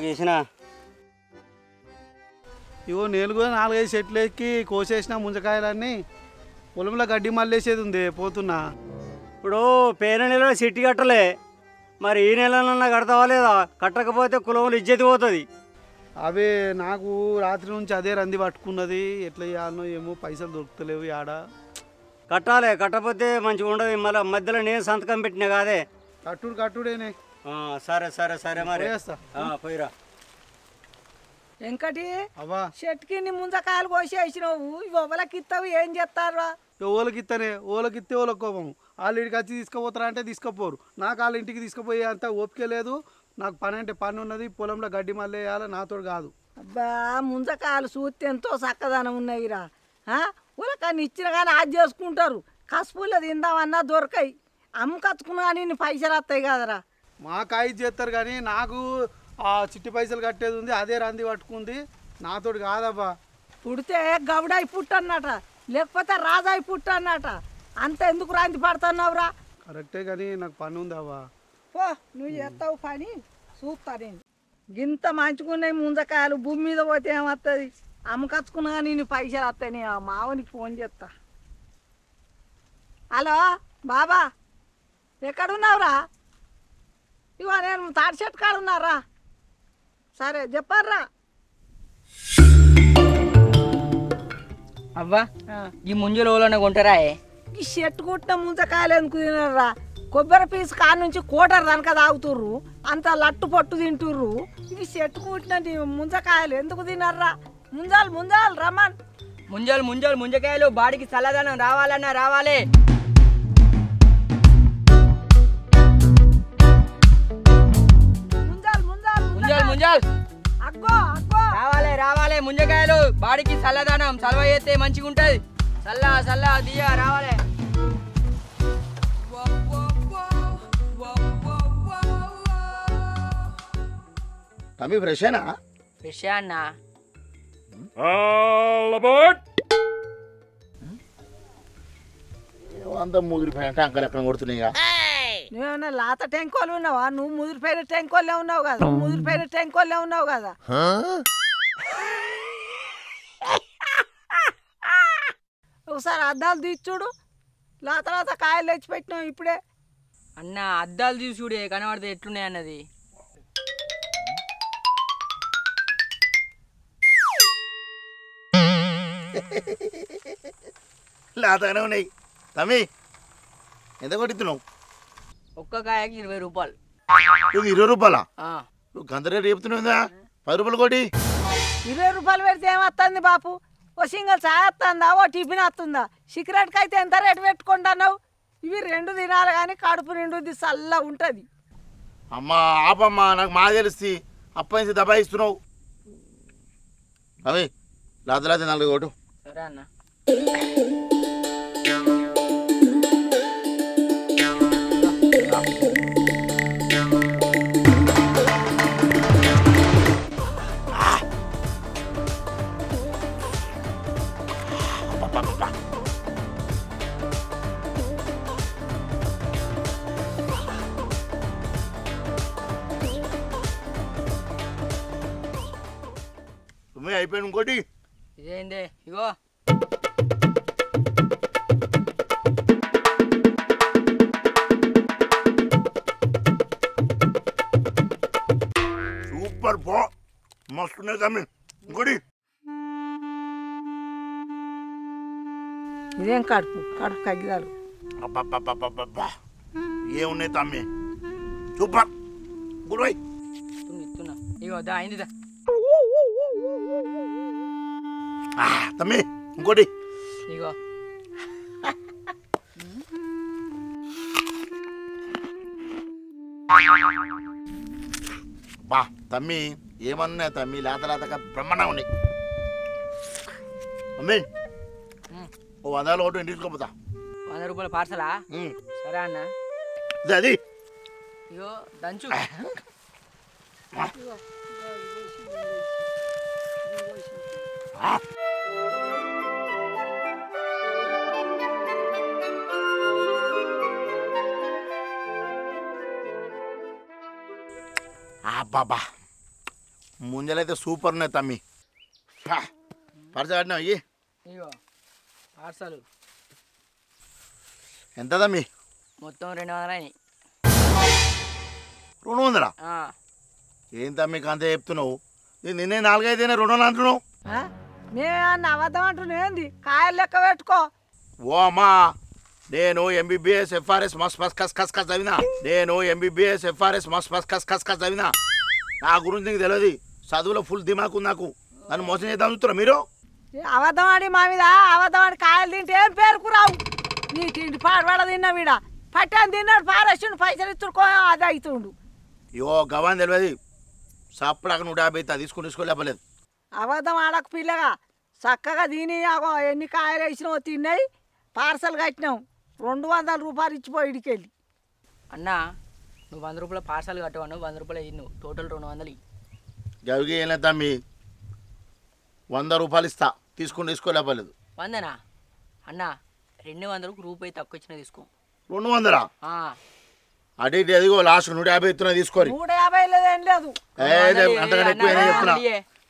గీసిన ఇగో నేను కూడా 4-5 చెట్లు ఎక్కి కోసేసిన ముంజకాయలన్నీ పొలంలో గడ్డి మల్లేసేది ఉంది పోతున్నా. ఇప్పుడు పేరు నెలలో సిట్టి కట్టలే, మరి ఈ నెలలన్నా కడతావా లేదా? కట్టకపోతే కులంలో ఇజ్జతి పోతుంది. అవే నాకు రాత్రి నుంచి అదే రంది పట్టుకున్నది, ఎట్లా చేయాలనో ఏమో, పైసలు దొరుకుతలేవు ఆడ. కట్టాలి, కట్టకపోతే మంచిగా ఉండదు. మళ్ళీ మధ్యలో నేను సంతకం పెట్టినా కాదే. కట్టుడేనే. సరే సరే సరే మరి పోయిరా. వెంకటి అవ్వా చెట్టుకి నీ ముంజకాయలు కోసేసినావు, ఇవ్వలకి ఇస్తావు, ఏం చేస్తారా? ఓలకి ఇస్తే ఓలకి కోపం. వాళ్ళు ఇంటికి వచ్చి తీసుకుపోతారా అంటే తీసుకుపోరు. నాకు వాళ్ళ ఇంటికి తీసుకుపోయే అంత ఓపిక లేదు. నాకు పని అంటే పని ఉన్నది, పొలంలో గడ్డి మళ్ళీ వేయాలి, నాతో కాదు. అబ్బా ముంజకాయలు చూస్తే ఎంతో చక్కదనం ఉన్నాయిరా. ఉలకాన్ని ఇచ్చిన కానీ అది చేసుకుంటారు. కసుపుల్లో తిందామన్నా దొరకాయి, అమ్మకచ్చుకున్నా కానీ పైసలు వస్తాయి కదరా. మా కాయ చేస్తారు కానీ నాకు ఆ చిట్టి పైసలు కట్టేది ఉంది, అదే రంది పట్టుకుంది, నాతోటి కాదబ్బా. పుడితే గౌడాయి పుట్టన్నట, లేకపోతే రాజాయి పుట్టన్నట. అంత ఎందుకు రాంది పడుతున్నావురా? కరెక్టే కానీ నాకు పని ఉంది అవ్వా. పో నువ్వు చేస్తావు పని, చూస్తా నేను. గింత మంచుకున్నాయి ముంజకాయలు, భూమి మీద పోతే ఏమవుతుంది? అమ్మకచ్చుకున్నా కానీ నీ పైసలు వస్తాయి. నేను ఆ మావనికి ఫోన్ చేస్తా. హలో బాబా, ఎక్కడున్నావురా? ఇవో నేను తాటి చెట్టు కాడ ఉన్నారా? సరే చెప్పారా. అవ్వా ఈ ముంజలు ఓలోనే కొంటారా? ఈ చెట్టు కుట్టిన ముంజకాయలు ఎందుకు తినరా? కొబ్బరి పీసు కాడ నుంచి కోటరు దానిక తాగుతుర్రు, అంత లట్టు పొట్టు తింటుర్రు. ఇవి చెట్టు కుట్టిన ముంజకాయలు ఎందుకు తినర్రా? ముంజాలు ముంజాలు రమ్మన్. ముంజలు ముంజలు ముంజకాయలు బాడికి చల్లదనం రావాలన్నా రావాలి. ముంజాలు ముంజాలు ముంజలు ముంజలు అగ్గో అగ్గో రావాలి రావాలి. ముంజకాయలు బాడికి చల్లదనం, చలవ చేస్తే మంచిగా ఉంటది. చల్ల చల్ల దియ్య రావాలి. తమ్మి ఫ్రెషేనా? ఫ్రెష్ అన్నా. అంతా ముదిరిపోయిన టంకలు ఎక్కడ కొడుతున్నాయిగా. నువ్వేమన్నా లాత టెంకోలు ఉన్నావా? నువ్వు ముదిరిపోయిన టెంకోల్లే ఉన్నావు కదా, ముదిరిపోయిన టెంకోల్లే ఉన్నావు కదా. ఒకసారి అద్దాలు తీసి చూడు, లాత లాత కాయలు తెచ్చిపెట్టినావు ఇప్పుడే. అన్న అద్దాలు తీసి చూడే కనబడితే ఎట్లున్నాయి అన్నది. లాతగానే ఉన్నాయి. తమ్మి ఎంత కొట్టిస్తున్నావు? ఒక్క కాయకి 20 రూపాయలు. నువ్వు 20 రూపాయలా? నువ్వు గంత రేటు చెప్తున్నావుందా? 10 రూపాయలు కొట్టి. 20 రూపాయలు పెడితే ఏమొస్తుంది బాపు? ఓ సింగల్ చాయ్ వస్తుందా, ఓ టిఫిన్ వస్తుందా? సిగరెట్కి అయితే ఎంత రేటు పెట్టుకుంటున్నావు? ఇవి 2 తినాలి కానీ కడుపు నిండుది, చల్లగా ఉంటుంది. అమ్మా ఆపమ్మా, నాకు మా తెలిసి అప్పటి దబాయిస్తున్నావు. అవి లాత 4 కొట్టు. సరే అన్న. అయిపోయాను ఇంకోటి. ఇదేంది? ఇగో సూపర్ పో, మస్తున్నాయి తమ్మి. ఇంకోటి. ఇదేం కడుపు కడుపు కగ్గిదాలు. అబ్బా ఏమున్నాయి తమ్మి, సూపర్. గుడ్. ఇస్తున్నా ఇగో దా అయిందిదా తమ్మి. ఇంకోటి. ఇగో బా తమ్మి ఏమన్నా తమ్మి, లేతగా బ్రహ్మాండంగా ఉన్నాయి. మమ్మీ ఓ 100 ఒకటి ఇంటికి తీసుకోపోతా. 100 రూపాయల పార్సలా? సరే అన్న. అది ఇగో దంచు. బాబా ముంజలైతే సూపర్ ఉన్నాయి తమ్మి. పరచబడినా అయ్యి ఇగో పార్సల్ ఎంత తమ్మి? మొత్తం 200 అయినాయి. 200? ఏం తమ్మి కాంత చెప్తున్నావు? నిన్నే 4-5 అయినా 200 అంటున్నావు. నేను అబద్ధం అంటున్నాయింది, కాయలు లెక్క పెట్టుకో. ఓ అమ్మా, నేను ఎంబీబీఎస్ ఎఫ్ఆర్ఎస్ మస్ మస్ కస్ కస్ కస్ చదివినా. చదివినా. నా గురించి నీకు తెలియదు. చదువులో ఫుల్ దిమాకు నాకు. నన్ను మోసం చేద్దాం చూస్తున్నా మీరు. అబద్ధం ఆడి మా మీద అబద్ధం ఆడి కాయలు తింటే ఏం పేరుకురావు. నీ తిండి పాడబడ తిన్నా వీడ పట్టాను తిన్నాడు, పారేసిండు, పైసలు ఇచ్చుకో అది అవుతుండు. యో గవాన్ తెలియదు. సప్పడాక 150 తీసుకోలేపలేదు. అబద్ధం ఆడకు పిల్లగా, చక్కగా తిని ఎన్ని కాయలు వేసినావో తిన్నాయి, పార్సల్ కట్టినావు. 200 రూపాయలు ఇచ్చిపోయి ఇడికెళ్ళి. అన్న నువ్వు 100 రూపాయల పార్సల్ కట్టవాను, 100 రూపాయలు ఇన్ను, టోటల్ 200. గవికి ఏం లేదు తమ్మి, 100 రూపాయలు ఇస్తా, తీసుకోలేపలేదు. 100నా అన్న? 200కు రూపాయి తక్కువ ఇచ్చిన తీసుకో. 200? అటు ఇటు ఎదిగో లాస్ట్ 150 ఇస్తున్నా తీసుకోరి. 150 లేదు ఏం లేదు. అంతకన్నా ఎక్కువ చెప్తున్నా,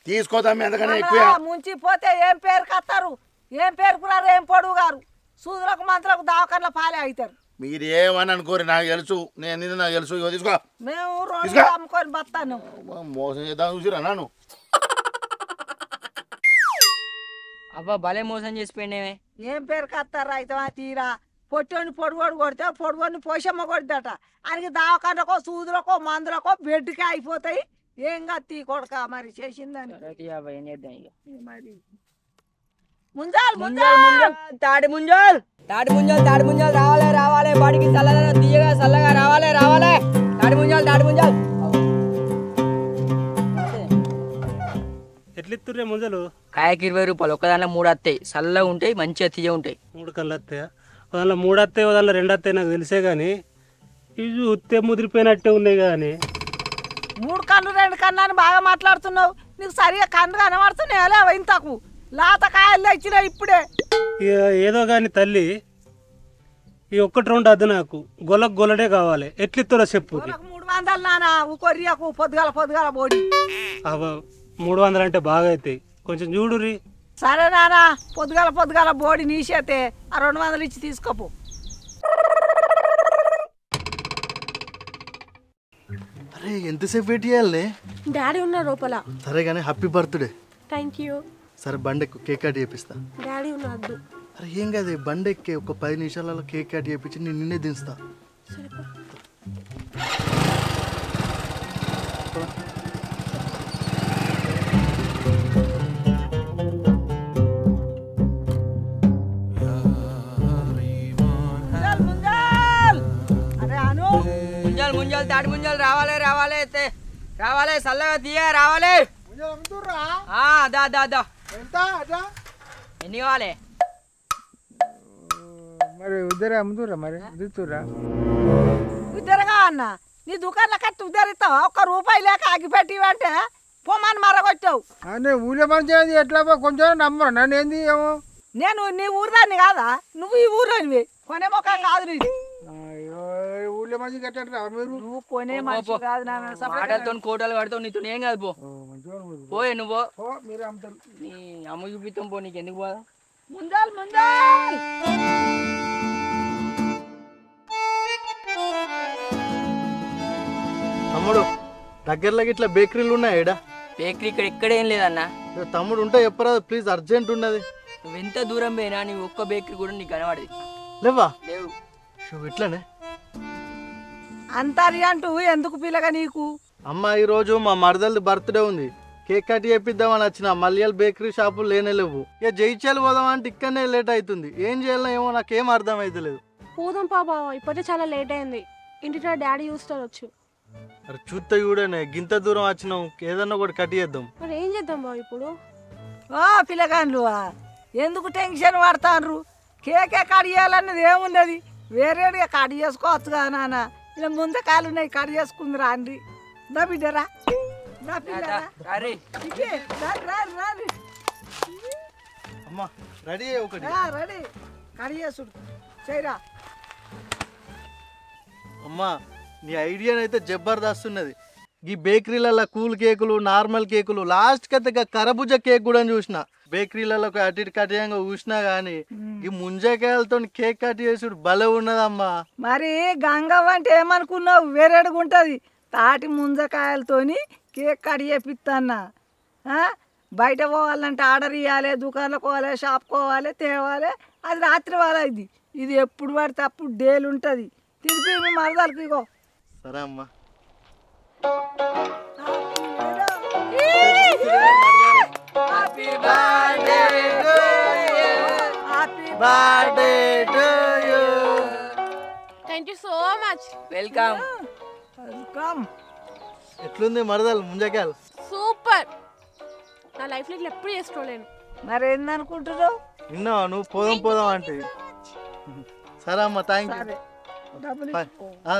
తీసుకో తమ్మి, అంతకన్నా ఎక్కువ. ముంచిపోతే ఏం పేరు కత్తారు, ఏం పేరుకున్నారు, ఏం పొడుగు గారు, సూదులకు మంత్రులకు దావకర్ల పాలే అవుతారు. మీరు ఏమని అనుకోరు, నాకు తెలుసు. నేను నాకు తెలుసు. ఇగో తీసుకో. మేము 2 అమ్ముకొని బతాను. మోసం చేద్దాం చూసిరా నన్ను. అబ్బా భలే మోసం చేసిపోయినావే. ఏం పేరు కత్తారు అయితే తీరా. పొట్టోని పొడుగోడు కొడితే పొడుగోని పోషమ్మ కొడిదట. ఆయనకి దావకర్లకో సూదులకో మందులకో బెడ్కి అయిపోతాయి. ఏం కత్తి కొడక మరి చేసిందని. మరి ముంజాల్ తాడి ముంజాల్ రావాలి బాడికి చల్లగా తీయగా చల్లగా రావాలి తాడి ముంజాల్. ఎట్లిత్తుర్రే ముంజలు? కాయకి 20 రూపాయలు, ఒకదానిలో 3 వస్తాయి, చల్లగా ఉంటాయి, మంచిగా తీయ ఉంటాయి. 3 కళ్ళు వస్తాయా? దానిలో 3 వస్తాయి, దానిలో 2 వస్తాయి, నాకు తెలిసే కానీ ఇవి ఉత్తే ముదిరిపోయినట్టే ఉన్నాయి. కానీ 3 కన్ను 2 కన్ను అని బాగా మాట్లాడుతున్నావు. నీకు సరిగా కన్ను కనబడుతున్నాయా ఇంతకు? లాత కాయలు తెచ్చినా ఇప్పుడే. ఏదో కానీ తల్లి, ఈ 1-2 వద్దు నాకు, గొల్లడే కావాలి. ఎట్లిత్తురో చెప్పు. 300 నానా కొరియకు పొద్దుగాల బోడి. 300 అంటే బాగా అవుతాయి, కొంచెం చూడురి. సరే నానా, పొద్దుగాల బోడి నీసేతే ఆ 200 ఇచ్చి తీసుకోపో. అరే ఎంతసేపు వెయిట్ చేయాలి? డాడీ ఉన్నారు లోపల. సరే కానీ హ్యాపీ బర్త్డే. Thank you. సరే బండెక్కు, కేక్ కట్ చేపిస్తా. డాడీ ఉన్నాడు. అరే ఏం కాదు, బండెక్కి ఒక 10 నిమిషాలలో కేక్ కట్ చేపించి నేను నిన్నే దించుతా. ముంజాల్ తాడి ముంజాలు రావాలి చల్లగా తీయ రావాలి. దా ఎన్ని కావాలి? మరి ఉద్దరగా అన్న, నీ దుకాణంలో కట్టి ఉద్దరిస్తావా? 1 రూపాయి లేక ఆగిపెట్టి అంటే పొమ్మని మరగొచ్చావు. ఊళ్ళో మంచి ఎట్లా కొంచెం నమ్మరు నన్ను. ఏంది ఏమో, నేను నీ ఊరిదాన్ని కాదా? నువ్వు ఈ ఊరివి కొనే మొక్కం కాదు నీది. ఊళ్ళో మంచి కట్టా మీరు. నువ్వు కొనే మనిషి కాదు. మాటలతో కోటలు కడతావు, నీతో ఏం కాదు. పోయే నువ్వు మీరు అమ్ముతారు. నీ అమ్మ చూపిస్తాం పో, నీకు ఎందుకు పోదా? ముంజాల్ తమ్ముడు దగ్గరలో ఇట్లా బేకరీలు ఉన్నాయా? ఈడ బేకరీ ఇక్కడ ఎక్కడేం లేదన్నా. తమ్ముడు ఉంటే చెప్పరాదు ప్లీజ్, అర్జెంట్ ఉన్నది. నువ్వు ఎంత దూరం పోయినా నీ ఒక్క బేకరీ కూడా నీకు కనబడది. లేవా? లేవు. ఇట్లానే అంతరి అంటూ ఎందుకు పిల్లగా నీకు? అమ్మ ఈరోజు మా మరదలది బర్త్డే ఉంది, కేక్ కట్ చేపిద్దామని వచ్చిన. మలయాళ బేకరీ షాపులు లేనే లేవు. ఇక జైచాలు పోదామంటే ఇక్కడనే లేట్ అవుతుంది. ఏం చేయాలో ఏమో నాకేం అర్థం అవుతలేదు. పోదాం బావ, ఇప్పటికే చాలా లేట్ అయింది. ఇంటిలో డాడీ చూస్తారు. అరే చూస్తే చూడనే, గింత దూరం వచ్చినాం, ఏదన్నా ఒకటి కట్ చేద్దాం. మరి ఏం చేద్దాం బావ ఇప్పుడు? పిల్లగాండ్లు ఎందుకు టెన్షన్ పడతాన్రు? కేకే కట్ చేయాలన్నది ఏమున్నది, వేరేగా కట్ చేసుకోవచ్చు కదా నాన్న. ఇలా ముందకాయలు ఉన్నాయి, కట్ చేసుకుందిరా అండి. దా బిడ్డరా, అమ్మా రెడీ ఒకటి. రెడీ కట్ చేసుడు చేయరా. అమ్మా నీ ఐడియా అయితే జబర్దస్త్ ఉన్నది. ఈ బేకరీలలో కూల్ కేకులు నార్మల్ కేకులు లాస్ట్కి అయితే కరబుజ కేక్ కూడా చూసిన. బేకరీలలో అటు ఇటు కటియంగా చూసినా కానీ ఈ ముంజకాయలతో కేక్ కట్ చేసుడు భలే ఉన్నదమ్మా. మరి గంగవ్వ అంటే ఏమనుకున్నావు? వేరేడుగా ఉంటుంది. తాటి ముంజకాయలతోని కేక్ కట్ చేపిస్తాన్నా. బయట పోవాలంటే ఆర్డర్ ఇవ్వాలి, దుకాణంలో పోవాలి, షాప్ పోవాలి, తేవాలి. అది రాత్రి వాళ్ళ ఇది ఎప్పుడు పడితే అప్పుడు డేలు ఉంటుంది. తిరిపి మీ మరదలకు ఇగో. సరే అమ్మా. Thank you so much. Welcome. ఎట్లుంది మరదలు ముంజకాయలు? సూపర్. నా లైఫ్లో ఇట్లా ఎప్పుడు చేసుకోలేను. మరి ఏందనుకుంటున్నావు? విన్నావా నువ్వు? పోదాం అంటే. సరే అమ్మా, థ్యాంక్ యూ.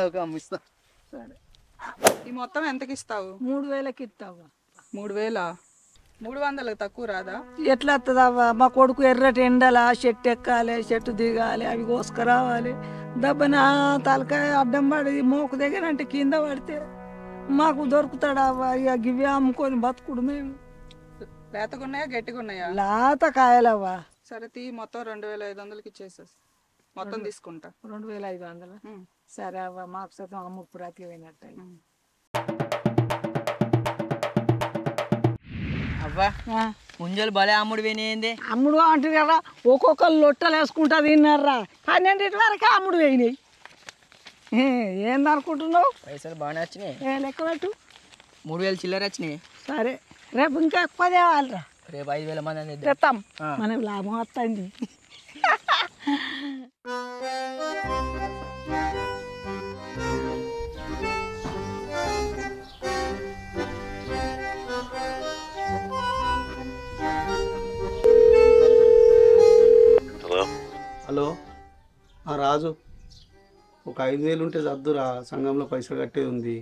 ఓకే అమ్మ, ఇస్తా. ఈ మొత్తం ఎంతకి ఇస్తావు? 3000కి ఇస్తావా? 3000? 300లకు తక్కువ రాదా? ఎట్లా వస్తుందవ్వా? మా కొడుకు ఎర్రటి ఎండలా చెట్టు ఎక్కాలి, చెట్టు దిగాలి, అవి కోసుకురావాలి. దెబ్బన తలకాయ అడ్డం పడి మోకు దగ్గర అంటే కింద పడితే మాకు దొరుకుతాడవ్వా? ఇక గివి అమ్ముకొని బతుకుడు మేము. లేతగున్నాయా గట్టిగా ఉన్నాయా? లాత కాయలవ్వా. సరే తీ, మొత్తం 2500కి ఇచ్చేసేసి మొత్తం తీసుకుంటా. 2500? సరే అవ్వ, మాకు సతం అమ్ముడు ప్రాతి పోయినట్టు. అవ్వా ముంజలు భలే అమ్ముడు పోయినాయింది. అమ్ముడు అంటారు కదా, ఒక్కొక్కరు లొట్టలు వేసుకుంటా తిన్నారా. 12 వరకే అమ్ముడు పోయినాయి. ఏందనుకుంటున్నావు? పైసలు బాగానే వచ్చినాయి. లెక్క పెట్టు. 3000 చిల్లర వచ్చినాయి. సరే, రేపు ఇంకా ఎక్కువ తేవాలిరా. రేపు 5000 మంది తెస్తాం, మనకు లాభం వస్తుంది. హలో రాజు, ఒక 5000 ఉంటే చద్దురా, సంఘంలో పైసలు కట్టేది ఉంది.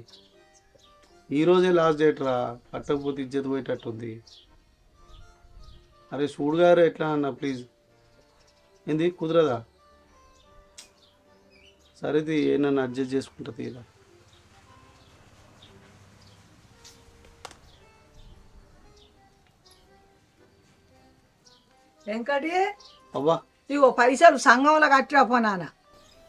ఈరోజే లాస్ట్ డేట్ రా, కట్టకపోతే ఇజ్జత్ పోయేటట్టుంది. అరే చూడుగారు ఎట్లా అన్న ప్లీజ్. ఏంది కుదరదా? సరేది నన్ను అడ్జస్ట్ చేసుకుంటుంది ఇలా. వెంకటి అవ్వా, ఇగో పైసలు సంఘంలో కట్టిరాపో నాన్న.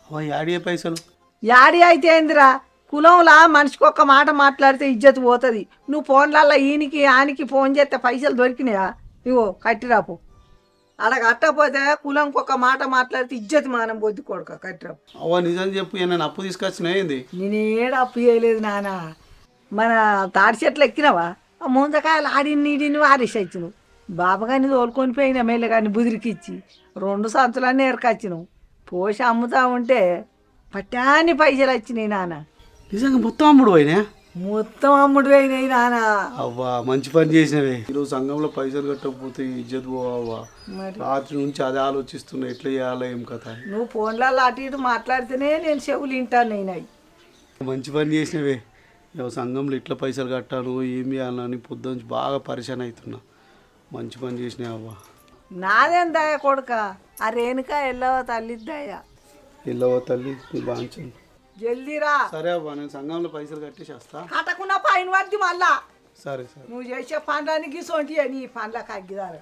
అవ్వ యాడియే పైసలు? యాడి అయితే ఏందిరా, కులంలా మనిషికి ఒక్క మాట మాట్లాడితే ఇజ్జత్ పోతుంది. నువ్వు ఫోన్లల్లో ఈయనకి ఆనికి ఫోన్ చేస్తే పైసలు దొరికినాయా? ఇగో కట్టిరాపు. అలా కట్టకపోతే కులంకి ఒక మాట మాట్లాడితే ఇజ్జత్ మానం బొద్దు కొడుక. కట్టిరాపు. అవ్వ నిజం చెప్పు, నేను అప్పు తీసుకొచ్చినా ఏంది? నేనేడు అప్పు చేయలేదు నాన్న. మన తాడి చెట్లు ఎక్కినావా? ఆ ముందకాయలు ఆడిని నీడిని వారేసి వచ్చినావు. బాబగాని తోలుకొని పోయినా మెల్ల కానీ బుదిరికిచ్చి 2 సంచులన్నీ ఎరకొచ్చినావు. పోసి అమ్ముతా ఉంటే పట్టాన్ని పైసలు వచ్చినాయి నాన్న. నిజంగా మొత్తం అమ్ముడు పోయినా? మొత్తం అమ్ముడు పోయినాయి నాన్న. అవ్వా మంచి పని చేసినవే. ఈరోజు సంఘంలో పైసలు కట్టకపోతే ఇజ్జత్ పోవా. రాత్రి నుంచి అదే ఆలోచిస్తున్నా, ఎట్లా చేయాలో ఏం కథ. నువ్వు ఫోన్లలో అటు ఇటు మాట్లాడితేనే నేను చెవులు వింటాను. అయినాయి మంచి పని చేసినవే. సంఘంలో ఇట్లా పైసలు కట్టాను, ఏం చేయాలని పొద్దు నుంచి బాగా పరిశాన్ అవుతున్నా. మంచి పని చేసినాయి అవ్వ. నాదేం దయ కొడుక, ఆ రేణుక ఎల్లవ తల్లి దయ. ఎల్లవ తల్లి నీ బాంచను. జల్దీరా. సరే అవ్వ, నేను సంఘంలో పైసలు కట్టేసి వస్తా. కట్టకుండా పైన పడితే మళ్ళా సరే సరే. నువ్వు చేసే పండ్లకి సొంటి నీ పండ్లకు అగ్గిదారు.